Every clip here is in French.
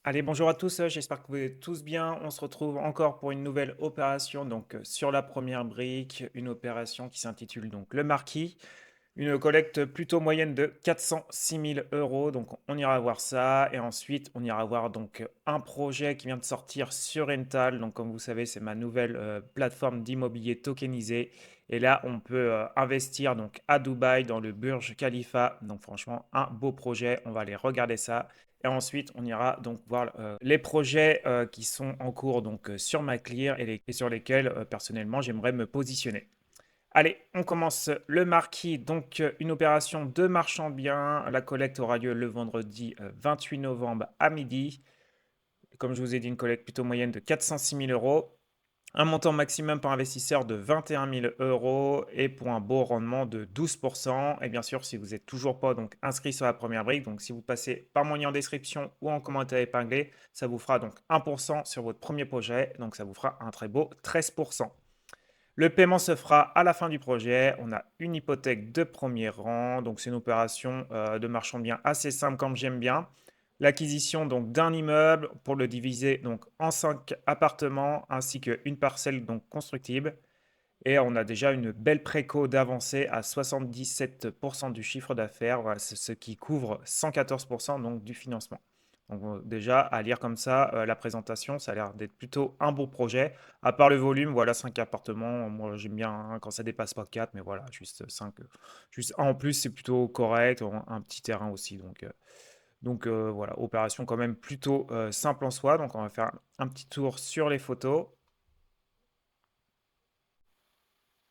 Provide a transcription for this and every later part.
Allez, bonjour à tous, j'espère que vous allez tous bien. On se retrouve encore pour une nouvelle opération, donc sur la première brique, une opération qui s'intitule donc Le Marquis. Une collecte plutôt moyenne de 406 000 euros, donc on ira voir ça. Et ensuite, on ira voir donc un projet qui vient de sortir sur Rental. Donc comme vous savez, c'est ma nouvelle plateforme d'immobilier tokenisé. Et là, on peut investir donc à Dubaï dans le Burj Khalifa. Donc franchement, un beau projet. On va aller regarder ça. Et ensuite, on ira donc voir les projets qui sont en cours donc sur ma clear et sur lesquels personnellement j'aimerais me positionner. Allez, on commence le marquis. Donc, une opération de marchand bien. La collecte aura lieu le vendredi 28 novembre à midi. Comme je vous ai dit, une collecte plutôt moyenne de 406 000 euros. Un montant maximum par investisseur de 21 000 euros et pour un beau rendement de 12%. Et bien sûr, si vous n'êtes toujours pas donc inscrit sur la première brique, donc si vous passez par mon lien en description ou en commentaire épinglé, ça vous fera donc 1% sur votre premier projet. Donc ça vous fera un très beau 13%. Le paiement se fera à la fin du projet. On a une hypothèque de premier rang. Donc, c'est une opération de marchand de biens assez simple comme j'aime bien. L'acquisition donc d'un immeuble pour le diviser donc en 5 appartements ainsi qu'une parcelle donc constructible. Et on a déjà une belle préco d'avancée à 77% du chiffre d'affaires. Voilà, c'est ce qui couvre 114% donc du financement. Donc déjà, à lire comme ça, la présentation, ça a l'air d'être plutôt un beau projet. À part le volume, voilà, 5 appartements. Moi, j'aime bien hein, quand ça dépasse pas 4, mais voilà, juste 5. Juste un en plus, c'est plutôt correct. Un petit terrain aussi. Donc voilà, opération quand même plutôt simple en soi. Donc on va faire un petit tour sur les photos.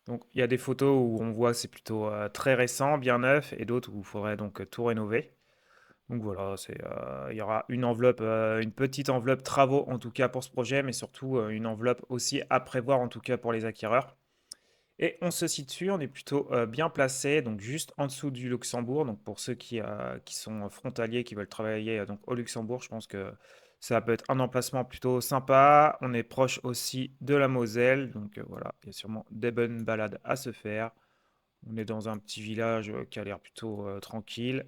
Donc, il y a des photos où on voit que c'est plutôt très récent, bien neuf, et d'autres où il faudrait donc tout rénover. Donc voilà, il y aura une enveloppe, une petite enveloppe travaux en tout cas pour ce projet, mais surtout une enveloppe aussi à prévoir en tout cas pour les acquéreurs. Et on se situe, on est plutôt bien placé, donc juste en dessous du Luxembourg. Donc pour ceux qui sont frontaliers, qui veulent travailler donc au Luxembourg, je pense que ça peut être un emplacement plutôt sympa. On est proche aussi de la Moselle, donc voilà, il y a sûrement des bonnes balades à se faire. On est dans un petit village qui a l'air plutôt tranquille.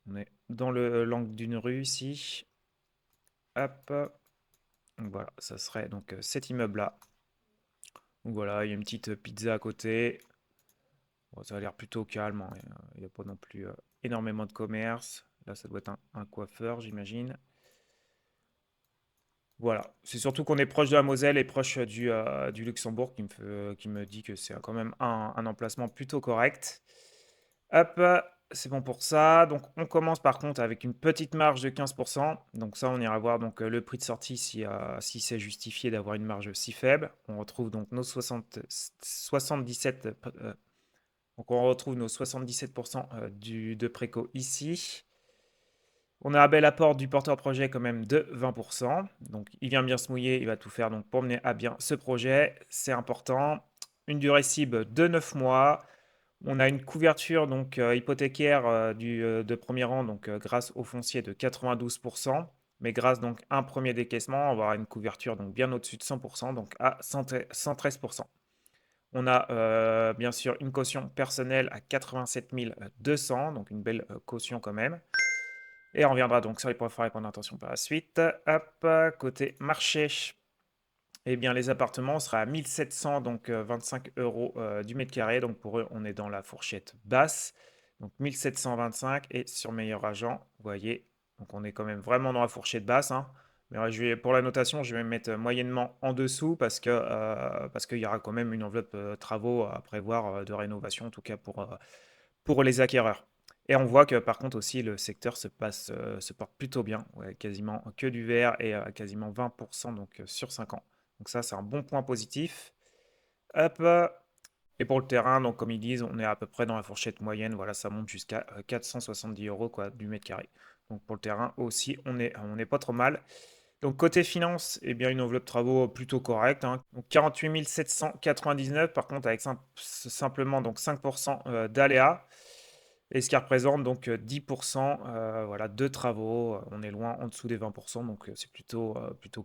On est dans l'angle d'une rue ici. Hop, donc voilà, ça serait donc cet immeuble-là. Donc voilà, il y a une petite pizza à côté. Bon, ça a l'air plutôt calme, hein. Il n'y a pas non plus énormément de commerce. Là, ça doit être un coiffeur, j'imagine. Voilà, c'est surtout qu'on est proche de la Moselle et proche du Luxembourg qui me dit que c'est quand même un emplacement plutôt correct. Hop, c'est bon pour ça. Donc on commence par contre avec une petite marge de 15%. Donc ça, on ira voir donc, le prix de sortie si c'est justifié d'avoir une marge si faible. On retrouve donc nos 77, donc on retrouve nos 77% de préco ici. On a un bel apport du porteur projet quand même de 20%. Donc il vient bien se mouiller, il va tout faire donc, pour mener à bien ce projet. C'est important. Une durée cible de 9 mois. On a une couverture donc hypothécaire de premier rang donc grâce au foncier de 92%, mais grâce donc à un premier décaissement, on va avoir une couverture donc bien au-dessus de 100%, donc à 113%. On a bien sûr une caution personnelle à 87 200, donc une belle caution quand même. Et on reviendra donc sur les points forts et points d'intention par la suite. Hop, côté marché, eh bien les appartements, on sera à 1700, donc 25 euros du mètre carré. Donc pour eux, on est dans la fourchette basse. Donc 1725 et sur meilleur agent, vous voyez, donc on est quand même vraiment dans la fourchette basse, hein. Mais pour la notation, je vais mettre moyennement en dessous parce qu'il y aura quand même une enveloppe travaux à prévoir de rénovation, en tout cas pour les acquéreurs. Et on voit que par contre aussi le secteur se porte plutôt bien, ouais, quasiment que du vert et quasiment 20% donc, sur 5 ans. Donc ça, c'est un bon point positif. Hop. Et pour le terrain, donc comme ils disent, on est à peu près dans la fourchette moyenne. Voilà, ça monte jusqu'à 470 euros quoi, du mètre carré. Donc pour le terrain aussi, on est pas trop mal. Donc côté finance, eh bien une enveloppe travaux plutôt correcte, hein. Donc 48 799, par contre avec simplement donc 5% d'aléas. Et ce qui représente donc 10% voilà, de travaux. On est loin en dessous des 20%, donc c'est plutôt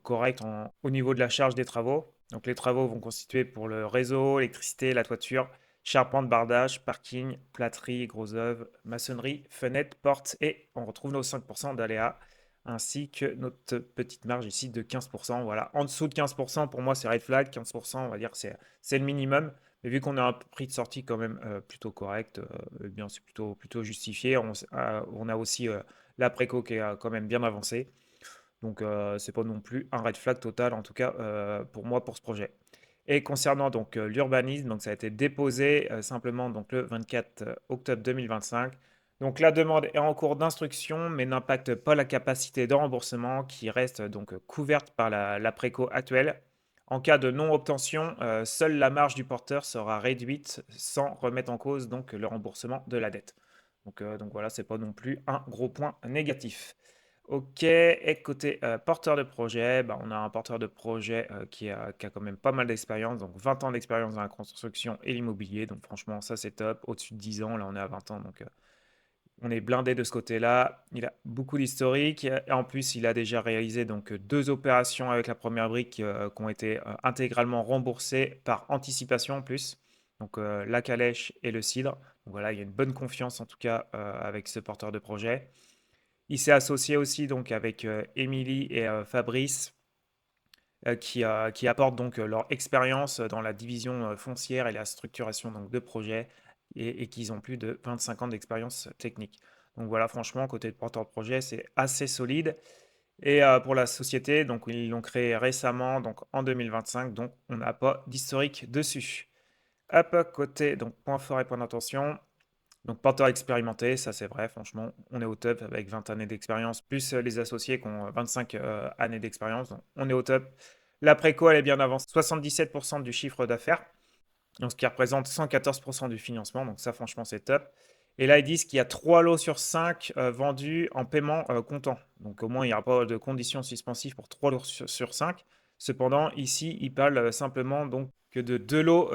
correct au niveau de la charge des travaux. Donc les travaux vont constituer pour le réseau, l'électricité, la toiture, charpente, bardage, parking, plâtrerie, gros œuvres, maçonnerie, fenêtres, portes et on retrouve nos 5% d'aléas ainsi que notre petite marge ici de 15. Voilà, en dessous de 15, pour moi, c'est red flag. 15, on va dire, c'est le minimum. Mais vu qu'on a un prix de sortie quand même plutôt correct, eh bien, c'est plutôt justifié. On a aussi la préco qui est quand même bien avancée. Donc, c'est pas non plus un red flag total, en tout cas pour moi, pour ce projet. Et concernant donc l'urbanisme, donc ça a été déposé simplement donc le 24 octobre 2025. Donc la demande est en cours d'instruction, mais n'impacte pas la capacité de remboursement qui reste donc couverte par la préco actuelle. En cas de non-obtention, seule la marge du porteur sera réduite sans remettre en cause donc le remboursement de la dette. Donc voilà, c'est pas non plus un gros point négatif. Ok, et côté porteur de projet, bah, on a un porteur de projet qui a quand même pas mal d'expérience, donc 20 ans d'expérience dans la construction et l'immobilier, donc franchement ça c'est top, au-dessus de 10 ans, là on est à 20 ans, donc on est blindé de ce côté-là, il a beaucoup d'historique, et en plus il a déjà réalisé donc deux opérations avec la première brique qui ont été intégralement remboursées par anticipation en plus, donc la calèche et le cidre, donc voilà, il y a une bonne confiance en tout cas avec ce porteur de projet. Il s'est associé aussi donc avec Émilie et Fabrice qui apportent donc leur expérience dans la division foncière et la structuration donc, de projets et qui ont plus de 25 ans d'expérience technique. Donc voilà, franchement, côté de porteur de projet, c'est assez solide. Et pour la société, donc ils l'ont créé récemment, donc en 2025, donc on n'a pas d'historique dessus. Hop, côté donc point fort et point d'intention. Donc porteur expérimenté, ça c'est vrai, franchement, on est au top avec 20 années d'expérience, plus les associés qui ont 25 années d'expérience, donc on est au top. La préco, elle est bien avancée, 77% du chiffre d'affaires, donc ce qui représente 114% du financement, donc ça franchement c'est top. Et là ils disent qu'il y a 3 lots sur 5 vendus en paiement comptant, donc au moins il n'y aura pas de conditions suspensives pour 3 lots sur 5. Cependant ici ils parlent simplement donc que de 2 lots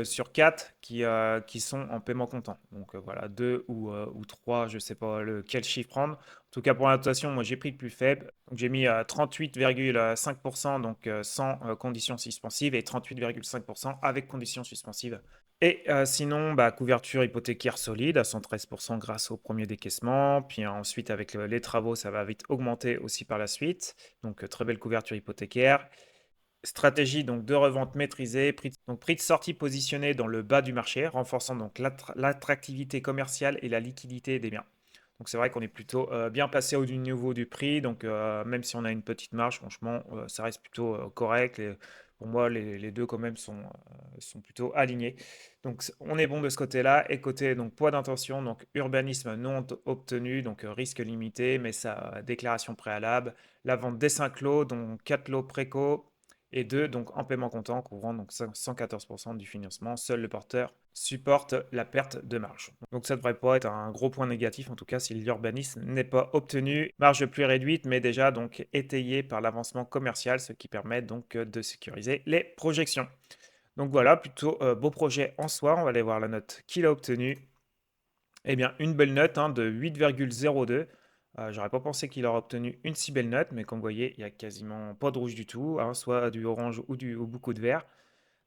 sur 4 qui sont en paiement comptant. Donc voilà, 2 ou 3, je ne sais pas quel chiffre prendre. En tout cas pour la notation, moi j'ai pris le plus faible. Donc j'ai mis 38,5% donc sans conditions suspensives et 38,5% avec conditions suspensives. Et sinon, bah, couverture hypothécaire solide à 113% grâce au premier décaissement. Puis ensuite, avec les travaux, ça va vite augmenter aussi par la suite. Donc, très belle couverture hypothécaire. Stratégie donc de revente maîtrisée, prix de sortie positionné dans le bas du marché, renforçant donc l'attractivité commerciale et la liquidité des biens. Donc c'est vrai qu'on est plutôt bien placé au niveau du prix, donc même si on a une petite marge, franchement, ça reste plutôt correct. Pour moi, les deux quand même sont plutôt alignés. Donc on est bon de ce côté-là. Et côté donc poids d'intention, donc urbanisme non obtenu, donc risque limité, mais sa déclaration préalable, la vente des 5 lots, dont 4 lots préco, et 2 donc en paiement comptant, couvrant donc 114% du financement. Seul le porteur supporte la perte de marge. Donc ça ne devrait pas être un gros point négatif, en tout cas si l'urbanisme n'est pas obtenu. Marge plus réduite, mais déjà donc étayée par l'avancement commercial, ce qui permet donc de sécuriser les projections. Donc voilà, plutôt beau projet en soi. On va aller voir la note qu'il a obtenue. Eh bien, une belle note hein, de 8,02. J'aurais pas pensé qu'il aurait obtenu une si belle note, mais comme vous voyez, il n'y a quasiment pas de rouge du tout, hein, soit du orange ou beaucoup de vert.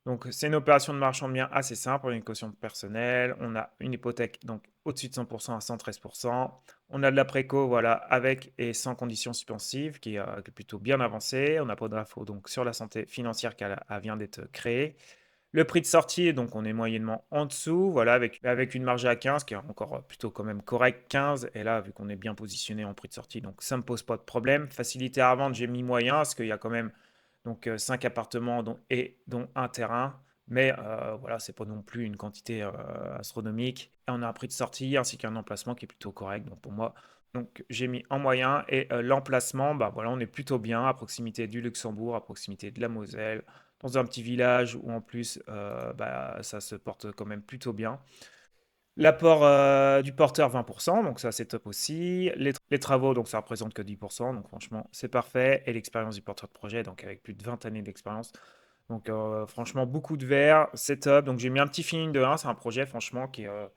Donc, c'est une opération de marchand de biens assez simple. On a une caution personnelle, on a une hypothèque donc au-dessus de 100% à 113%. On a de la préco, voilà, avec et sans conditions suspensives, qui est plutôt bien avancée. On n'a pas d'infos donc sur la santé financière qu'elle vient d'être créée. Le prix de sortie, donc on est moyennement en dessous, voilà, avec une marge à 15, qui est encore plutôt quand même correct, 15. Et là, vu qu'on est bien positionné en prix de sortie, donc ça ne me pose pas de problème. Facilité à vendre, j'ai mis moyen, parce qu'il y a quand même donc 5 appartements dont un terrain. Mais voilà, c'est pas non plus une quantité astronomique. Et on a un prix de sortie ainsi qu'un emplacement qui est plutôt correct. Donc pour moi, donc j'ai mis en moyen. Et l'emplacement, bah voilà, on est plutôt bien à proximité du Luxembourg, à proximité de la Moselle, dans un petit village où en plus bah, ça se porte quand même plutôt bien. L'apport du porteur 20%, donc ça c'est top aussi. Les travaux, donc ça représente que 10%, donc franchement c'est parfait. Et l'expérience du porteur de projet, donc avec plus de 20 années d'expérience. Donc franchement beaucoup de verre, c'est top. Donc j'ai mis un petit feeling de 1, c'est un projet franchement qui est...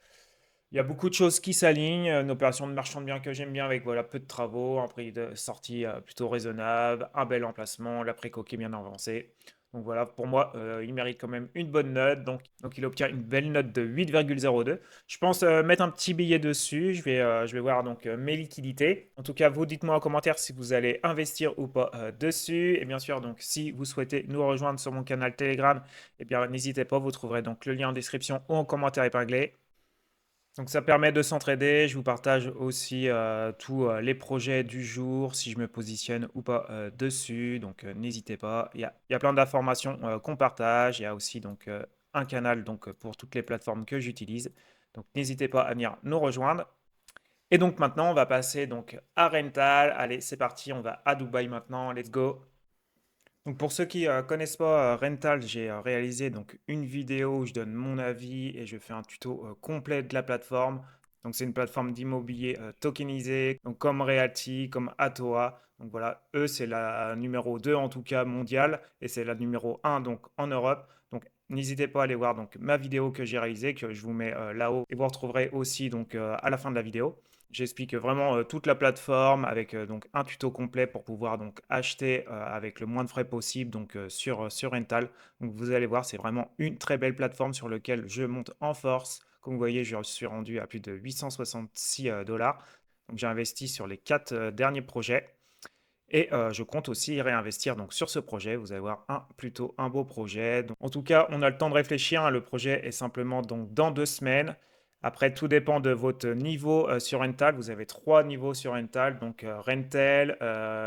il y a beaucoup de choses qui s'alignent, une opération de marchand de biens que j'aime bien avec voilà, peu de travaux, un prix de sortie plutôt raisonnable, un bel emplacement, la préco qui est bien avancée. Donc voilà, pour moi, il mérite quand même une bonne note. Donc il obtient une belle note de 8,02. Je pense mettre un petit billet dessus. Je vais voir donc mes liquidités. En tout cas, vous dites-moi en commentaire si vous allez investir ou pas dessus. Et bien sûr, donc si vous souhaitez nous rejoindre sur mon canal Telegram, eh bien n'hésitez pas, vous trouverez donc le lien en description ou en commentaire épinglé. Donc ça permet de s'entraider. Je vous partage aussi tous les projets du jour, si je me positionne ou pas dessus. Donc n'hésitez pas. Il y a plein d'informations qu'on partage. Il y a aussi donc un canal donc pour toutes les plateformes que j'utilise. Donc n'hésitez pas à venir nous rejoindre. Et donc maintenant, on va passer donc à Rental. Allez, c'est parti. On va à Dubaï maintenant. Let's go. Donc pour ceux qui connaissent pas Rental, j'ai réalisé donc une vidéo où je donne mon avis et je fais un tuto complet de la plateforme. Donc c'est une plateforme d'immobilier tokenisé, donc comme Realty, comme Atoa. Donc voilà, eux c'est la numéro 2 en tout cas mondiale et c'est la numéro un donc en Europe. Donc n'hésitez pas à aller voir donc ma vidéo que j'ai réalisée, que je vous mets là-haut et vous retrouverez aussi donc à la fin de la vidéo. J'explique vraiment toute la plateforme avec donc un tuto complet pour pouvoir donc acheter avec le moins de frais possible donc sur Rental. Donc vous allez voir, c'est vraiment une très belle plateforme sur laquelle je monte en force. Comme vous voyez, je suis rendu à plus de 866 dollars. Donc j'ai investi sur les 4 derniers projets et je compte aussi réinvestir donc sur ce projet. Vous allez voir plutôt un beau projet. Donc, en tout cas, on a le temps de réfléchir, hein. Le projet est simplement donc dans 2 semaines. Après, tout dépend de votre niveau sur Rental. Vous avez 3 niveaux sur Rental, donc Rental,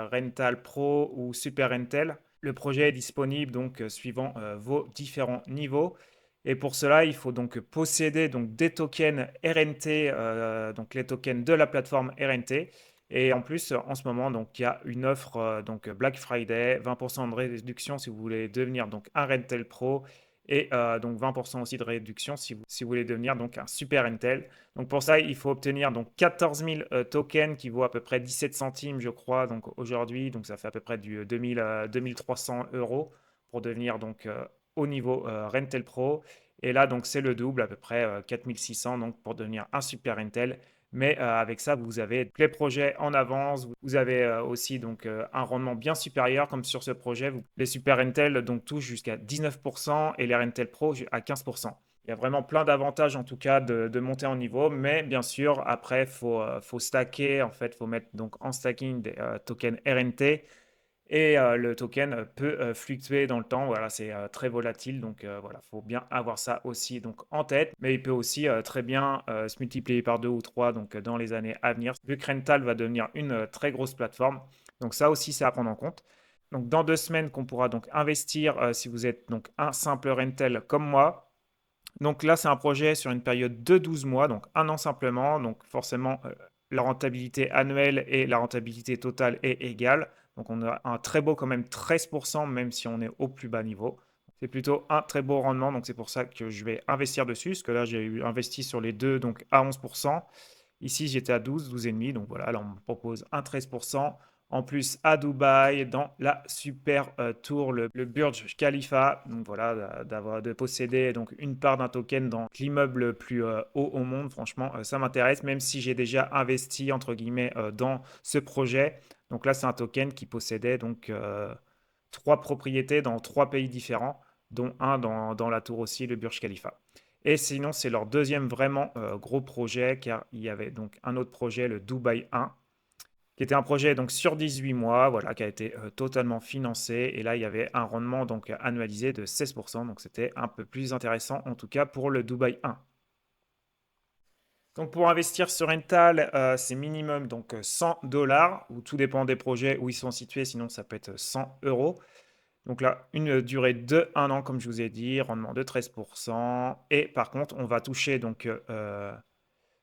Rental Pro ou Super Rental. Le projet est disponible donc suivant vos différents niveaux. Et pour cela, il faut donc posséder donc des tokens RNT, donc les tokens de la plateforme RNT. Et en plus, en ce moment, donc, il y a une offre donc Black Friday, 20% de réduction si vous voulez devenir donc un Rental Pro et donc 20% aussi de réduction si vous voulez devenir donc un Super Rental. Donc pour ça, il faut obtenir donc 14 000 tokens qui vaut à peu près 17 centimes, je crois, donc aujourd'hui. Donc ça fait à peu près du 2000, 2300 euros pour devenir donc au niveau Rental Pro. Et là, donc c'est le double, à peu près 4600 donc pour devenir un Super Rental. Mais avec ça, vous avez les projets en avance. Vous avez aussi donc un rendement bien supérieur, comme sur ce projet. Les Super Rental donc touchent jusqu'à 19% et les Rental Pro à 15%. Il y a vraiment plein d'avantages en tout cas de monter en niveau, mais bien sûr après faut stacker, en fait faut mettre donc en stacking des tokens RNT et le token peut fluctuer dans le temps. Voilà, c'est très volatile. Donc voilà, il faut bien avoir ça aussi donc, en tête. Mais il peut aussi très bien se multiplier par 2 ou 3 donc, dans les années à venir. Vu que Rental va devenir une très grosse plateforme. Donc ça aussi, c'est à prendre en compte. Donc dans 2 semaines qu'on pourra donc investir si vous êtes donc un simple rental comme moi. Donc là, c'est un projet sur une période de 12 mois, donc un an simplement. Donc forcément, la rentabilité annuelle et la rentabilité totale est égale. Donc on a un très beau quand même 13%, même si on est au plus bas niveau. C'est plutôt un très beau rendement, donc c'est pour ça que je vais investir dessus, parce que là j'ai investi sur les deux donc à 11%. Ici j'étais à 12, 12,5, donc voilà, là on me propose un 13%. En plus, à Dubaï, dans la super tour, le Burj Khalifa. Donc voilà, de posséder donc une part d'un token dans l'immeuble le plus haut au monde. Franchement, ça m'intéresse, même si j'ai déjà investi entre guillemets dans ce projet. Donc là, c'est un token qui possédait donc 3 propriétés dans 3 pays différents, dont un dans la tour aussi, le Burj Khalifa. Et sinon, c'est leur deuxième vraiment gros projet, car il y avait donc un autre projet, le Dubaï 1, qui était un projet donc sur 18 mois, voilà, qui a été totalement financé. Et là, il y avait un rendement donc annualisé de 16%, donc c'était un peu plus intéressant en tout cas pour le Dubaï 1. Donc pour investir sur Rental, c'est minimum donc 100 dollars, ou tout dépend des projets où ils sont situés, sinon ça peut être 100 euros. Donc là, une durée de 1 an, comme je vous ai dit, rendement de 13%. Et par contre, on va toucher donc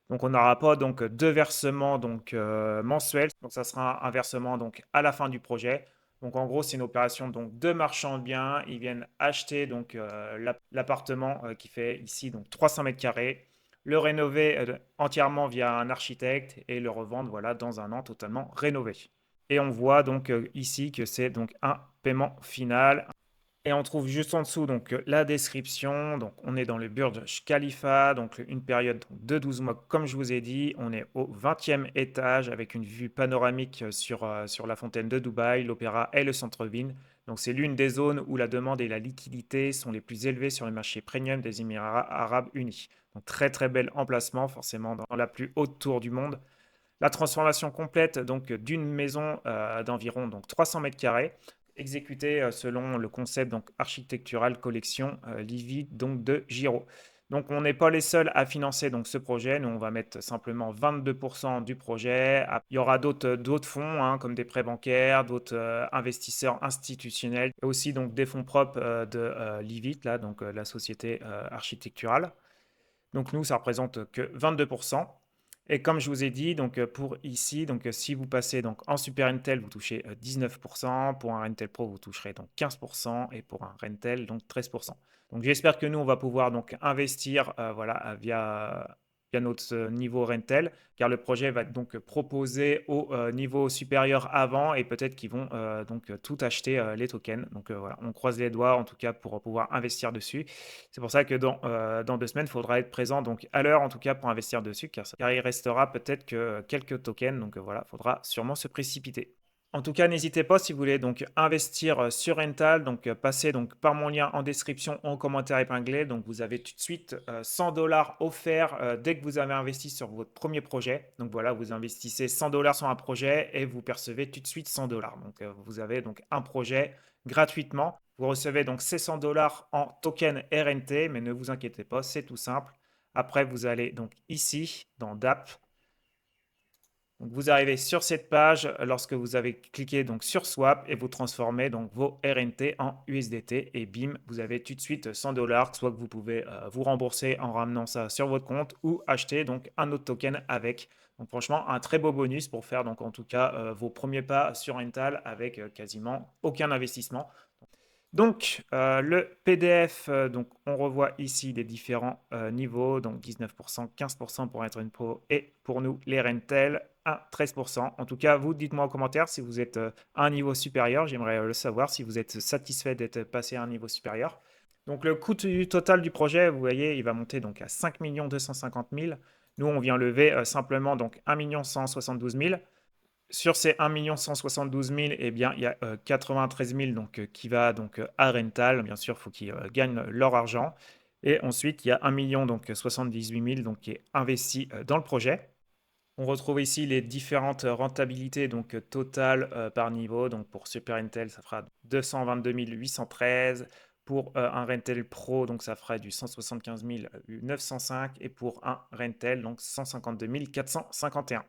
on n'aura pas donc deux versements donc mensuels. Donc ça sera un versement donc à la fin du projet. Donc en gros, c'est une opération donc de marchands de biens. Ils viennent acheter donc l'appartement qui fait ici donc 300 mètres carrés, le rénover entièrement via un architecte et le revendre voilà dans un an totalement rénové. Et on voit donc ici que c'est donc un paiement final. Et on trouve juste en dessous donc la description. Donc on est dans le Burj Khalifa, donc une période donc, de 12 mois comme je vous ai dit. On est au 20e étage avec une vue panoramique sur la fontaine de Dubaï, l'opéra et le centre-ville. Donc c'est l'une des zones où la demande et la liquidité sont les plus élevées sur le marché premium des Émirats arabes unis. Donc très très bel emplacement, forcément dans la plus haute tour du monde. La transformation complète donc d'une maison d'environ donc 300 mètres carrés, exécutée selon le concept donc architectural collection Livy donc de Giraud. Donc on n'est pas les seuls à financer donc ce projet. Nous on va mettre simplement 22% du projet. Il y aura d'autres fonds hein, comme des prêts bancaires, d'autres investisseurs institutionnels, et aussi donc des fonds propres de Livit là donc la société architecturale. Donc nous, ça représente que 22%. Et comme je vous ai dit, donc pour ici, donc si vous passez donc en Super Intel, vous touchez 19%, pour un Rentel Pro, vous toucherez donc 15%, et pour un Rentel, donc 13%. Donc j'espère que nous, on va pouvoir donc investir voilà, via notre niveau Rentel, car le projet va donc proposer au niveau supérieur avant, et peut-être qu'ils vont donc tout acheter les tokens. Donc voilà, on croise les doigts en tout cas pour pouvoir investir dessus. C'est pour ça que dans 2 semaines, il faudra être présent donc à l'heure en tout cas pour investir dessus, car il restera peut-être que quelques tokens. Donc voilà, il faudra sûrement se précipiter. En tout cas, n'hésitez pas si vous voulez donc investir sur Rental, donc passez donc par mon lien en description en commentaire épinglé. Donc vous avez tout de suite 100 $ offerts dès que vous avez investi sur votre premier projet. Donc voilà, vous investissez 100 $ sur un projet et vous percevez tout de suite 100 $. Donc vous avez donc un projet gratuitement. Vous recevez donc ces 100 $ en token RNT, mais ne vous inquiétez pas, c'est tout simple. Après, vous allez donc ici dans DApp. Donc vous arrivez sur cette page lorsque vous avez cliqué donc sur Swap et vous transformez donc vos RNT en USDT et bim, vous avez tout de suite 100 $, soit que vous pouvez vous rembourser en ramenant ça sur votre compte ou acheter donc un autre token avec. Donc franchement, un très beau bonus pour faire donc en tout cas vos premiers pas sur Rental avec quasiment aucun investissement. Donc, le PDF, donc on revoit ici les différents niveaux, donc 19%, 15% pour être une pro et pour nous les Rentel, 13%. En tout cas, vous dites-moi en commentaire si vous êtes à un niveau supérieur, j'aimerais le savoir si vous êtes satisfait d'être passé à un niveau supérieur. Donc le coût total du projet, vous voyez, il va monter donc à 5 250 000. Nous, on vient lever simplement donc 1 172 000. Sur ces 1 172 000, eh bien, il y a 93 000 donc, qui va donc, à Rental. Bien sûr, il faut qu'ils gagnent leur argent. Et ensuite, il y a 1 million donc 78 000 donc, qui est investi dans le projet. On retrouve ici les différentes rentabilités donc totales par niveau. Donc pour Super Intel, ça fera 222 813. Pour un Rentel Pro, donc ça fera du 175 905. Et pour un Rentel, donc 152 451.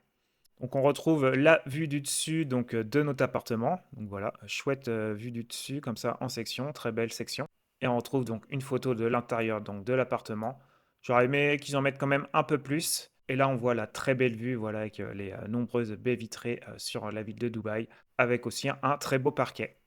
Donc on retrouve la vue du dessus donc, de notre appartement. Donc voilà, chouette vue du dessus comme ça en section, très belle section. Et on retrouve donc une photo de l'intérieur donc de l'appartement. J'aurais aimé qu'ils en mettent quand même un peu plus. Et là on voit la très belle vue voilà, avec les nombreuses baies vitrées sur la ville de Dubaï, avec aussi un très beau parquet.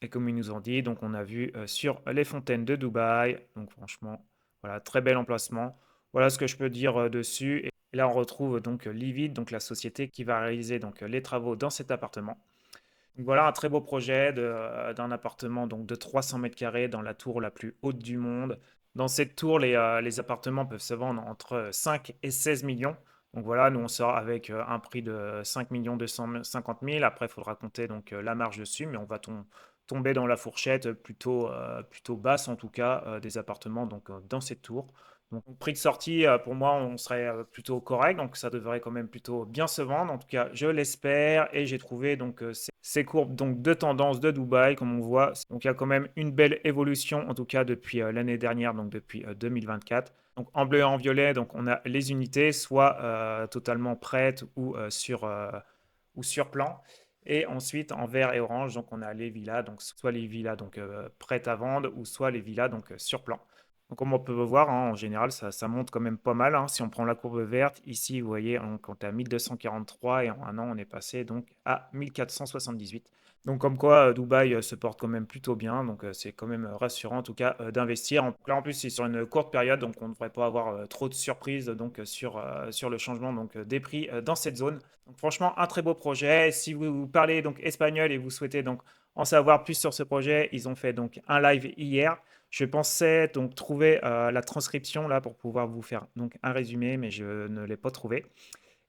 Et comme ils nous ont dit, donc on a vu sur les fontaines de Dubaï. Donc franchement, voilà, très bel emplacement. Voilà ce que je peux dire dessus. Et là, on retrouve donc Livid, donc la société qui va réaliser donc les travaux dans cet appartement. Donc voilà un très beau projet d'un appartement donc de 300 mètres carrés dans la tour la plus haute du monde. Dans cette tour, les appartements peuvent se vendre entre 5 et 16 millions. Donc voilà, nous on sort avec un prix de 5 250 000. Après, il faudra compter donc la marge dessus, mais on va tomber dans la fourchette plutôt basse en tout cas des appartements donc dans cette tour. Donc, prix de sortie, pour moi, on serait plutôt correct. Donc, ça devrait quand même plutôt bien se vendre. En tout cas, je l'espère. Et j'ai trouvé donc ces courbes donc de tendance de Dubaï, comme on voit. Donc, il y a quand même une belle évolution, en tout cas depuis l'année dernière, donc depuis 2024. Donc, en bleu et en violet, donc on a les unités, soit totalement prêtes ou sur plan. Et ensuite, en vert et orange, donc on a les villas, donc soit les villas donc prêtes à vendre, ou soit les villas donc sur plan. Donc, comme on peut voir, hein, en général, ça monte quand même pas mal, hein. Si on prend la courbe verte, ici, vous voyez, on est à 1243 et en un an, on est passé donc à 1478. Donc, comme quoi, Dubaï se porte quand même plutôt bien. Donc, c'est quand même rassurant, en tout cas, d'investir. Là, en plus, c'est sur une courte période, donc on ne devrait pas avoir trop de surprises donc, sur le changement donc, des prix dans cette zone. Donc, franchement, un très beau projet. Si vous parlez donc espagnol et vous souhaitez donc en savoir plus sur ce projet, ils ont fait donc un live hier. Je pensais donc trouver la transcription là pour pouvoir vous faire donc un résumé, mais je ne l'ai pas trouvé.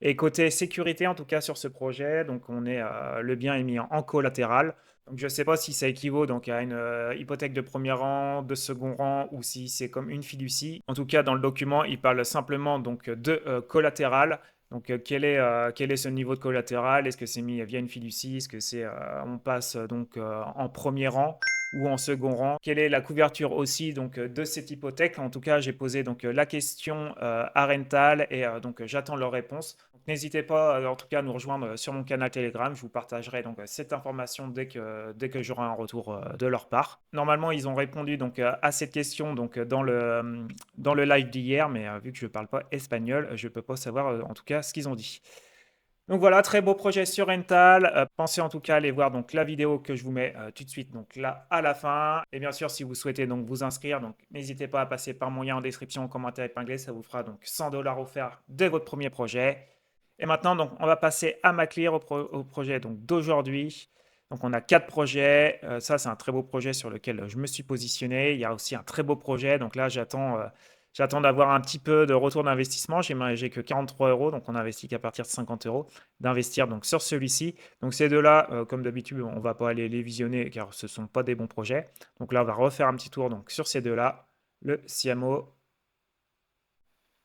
Et côté sécurité, en tout cas sur ce projet, donc le bien est mis en collatéral. Donc je ne sais pas si ça équivaut donc à une hypothèque de premier rang, de second rang, ou si c'est comme une fiducie. En tout cas, dans le document, il parle simplement donc de collatéral. Donc quel est ce niveau de collatéral? Est-ce que c'est mis via une fiducie? Est-ce que on passe donc en premier rang ou en second rang? Quelle est la couverture aussi donc de cette hypothèque? En tout cas, j'ai posé donc la question à Rental et donc j'attends leur réponse. N'hésitez pas en tout cas à nous rejoindre sur mon canal Telegram. Je vous partagerai donc cette information dès que j'aurai un retour de leur part. Normalement, ils ont répondu donc à cette question donc dans le live d'hier, mais vu que je ne parle pas espagnol, je ne peux pas savoir en tout cas ce qu'ils ont dit. Donc voilà, très beau projet sur Rental. Pensez en tout cas à aller voir donc la vidéo que je vous mets tout de suite donc là à la fin. Et bien sûr, si vous souhaitez donc vous inscrire, donc n'hésitez pas à passer par mon lien en description, en commentaire épinglé, ça vous fera donc 100 $ offerts de votre premier projet. Et maintenant, donc, on va passer à MacLear, au projet donc d'aujourd'hui. Donc, on a 4 projets. Ça, c'est un très beau projet sur lequel je me suis positionné. Il y a aussi un très beau projet. Donc là, j'attends d'avoir un petit peu de retour d'investissement. J'ai que 43 euros, donc on n'investit qu'à partir de 50 euros d'investir donc sur celui-ci. Donc ces deux-là, comme d'habitude, on ne va pas aller les visionner car ce ne sont pas des bons projets. Donc là, on va refaire un petit tour donc, sur ces deux-là. Le Siamo,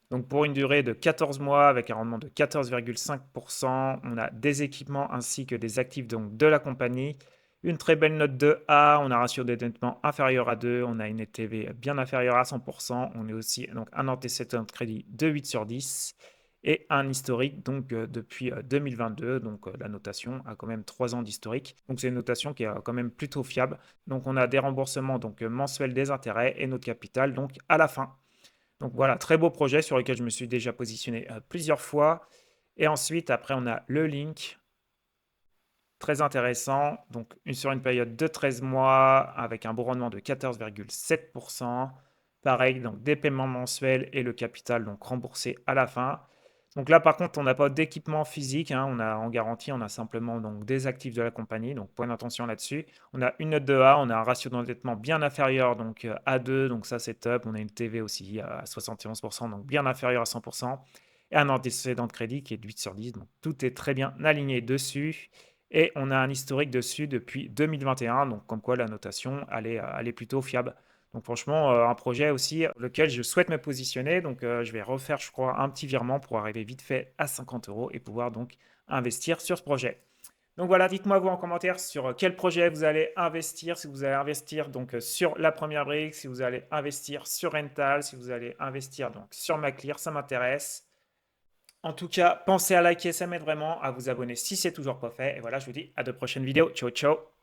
donc pour une durée de 14 mois avec un rendement de 14,5%, on a des équipements ainsi que des actifs donc de la compagnie. Une très belle note de A, on a un ratio d'endettement inférieur à 2, on a une LTV bien inférieure à 100%, on est aussi donc un antécédent de crédit de 8 sur 10 et un historique donc depuis 2022, donc la notation a quand même 3 ans d'historique. Donc c'est une notation qui est quand même plutôt fiable. Donc on a des remboursements donc mensuels des intérêts et notre capital donc à la fin. Donc voilà, très beau projet sur lequel je me suis déjà positionné plusieurs fois. Et ensuite, après, on a le Link, très intéressant. Donc sur une période de 13 mois avec un bon rendement de 14,7%. Pareil, donc des paiements mensuels et le capital donc remboursé à la fin. Donc là, par contre, on n'a pas d'équipement physique, hein. On a en garantie, on a simplement donc des actifs de la compagnie. Donc point d'attention là-dessus. On a une note de A, on a un ratio d'endettement bien inférieur donc à 2, donc ça c'est top. On a une TV aussi à 71%, donc bien inférieur à 100%. Et un antécédent de crédit qui est de 8 sur 10, donc tout est très bien aligné dessus. Et on a un historique dessus depuis 2021, donc comme quoi la notation, elle est plutôt fiable. Donc franchement, un projet aussi lequel je souhaite me positionner. Donc je vais refaire, je crois, un petit virement pour arriver vite fait à 50 euros et pouvoir donc investir sur ce projet. Donc voilà, dites-moi vous en commentaire sur quel projet vous allez investir, si vous allez investir donc sur la première brique, si vous allez investir sur Rental, si vous allez investir donc sur MacLear, ça m'intéresse. En tout cas, pensez à liker, ça m'aide vraiment, à vous abonner si c'est toujours pas fait. Et voilà, je vous dis à de prochaines vidéos. Ciao, ciao!